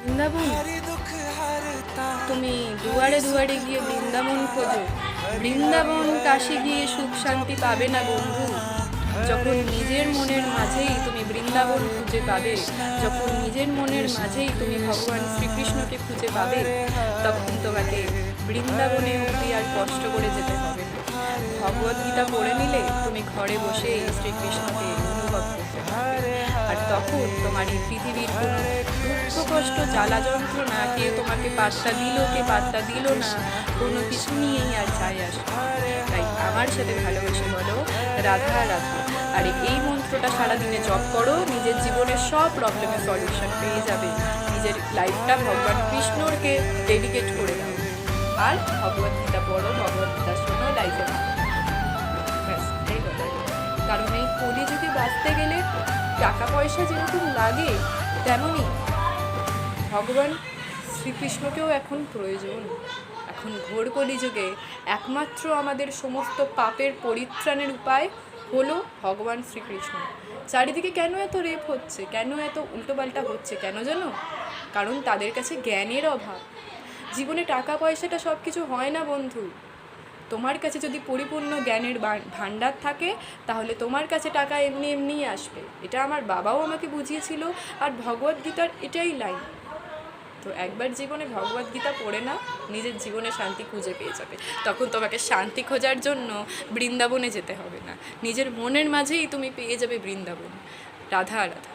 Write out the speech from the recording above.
বৃন্দাবন, তুমি দুয়ারে দুয়ারে গিয়ে বৃন্দাবন খোঁজো, বৃন্দাবন কাশী গিয়ে সুখ শান্তি পাবে না বন্ধু। যখন নিজের মনের মাঝেই তুমি বৃন্দাবন খুঁজে পাবে, যখন নিজের মনের মাঝেই তুমি ভগবান শ্রীকৃষ্ণকে খুঁজে পাবে, তখন তোমাকে বৃন্দাবনে অবধি আর কষ্ট করে যেতে হবে না। ভগবদ্গীতা পড়ে নিলে তুমি ঘরে বসে শ্রীকৃষ্ণকে অনুভব করতে পারবে। আর তখন তোমার এই পৃথিবীর কোনো দুঃখ কষ্ট জ্বালা যন্ত্রণা, কে তোমাকে পাত্তা দিল কে পাত্তা দিল না, কোনো কিছু নিয়েই আর যায় আসে। তাই আমার সাথে ভালোবেসে বলো রাধা রাধা। আর এই মন্ত্রটা সারাদিনে জপ করো, নিজের জীবনের সব প্রবলেমের সলিউশন পেয়ে যাবে। নিজের লাইফটা ভগবান কৃষ্ণকে ডেডিকেট করে দাও, আর ভগবদ্গীতা পড়ো, ভগবদ্গীতা শোনো, লাইফে ব্যাস এই কথা। কারণ এই কলিযুগে বাঁচতে গেলে টাকা পয়সা যেরকম লাগে, তেমনই ভগবান শ্রীকৃষ্ণকেও এখন প্রয়োজন। এখন ঘোর কলিযুগে একমাত্র আমাদের সমস্ত পাপের পরিত্রাণের উপায় হলো ভগবান শ্রীকৃষ্ণ। চারিদিকে কেন এত রেপ হচ্ছে, কেন এত উল্টোপাল্টা হচ্ছে, কেন জানো? কারণ তাদের কাছে জ্ঞানের অভাব। জীবনে টাকা পয়সাটা সব কিছু হয় না বন্ধু। তোমার কাছে যদি পরিপূর্ণ জ্ঞানের ভাণ্ডার থাকে, তাহলে তোমার কাছে টাকা এমনি এমনিই আসবে। এটা আমার বাবাও আমাকে বুঝিয়েছিল, আর ভগবদ্গীতার এটাই লাইন। তো একবার জীবনে ভগবদ্গীতা পড়ে না, নিজের জীবনে শান্তি খুঁজে পেয়ে যাবে। তখন তোমাকে শান্তি খোঁজার জন্য বৃন্দাবনে যেতে হবে না, নিজের মনের মাঝেই তুমি পেয়ে যাবে বৃন্দাবন। রাধা রাধা।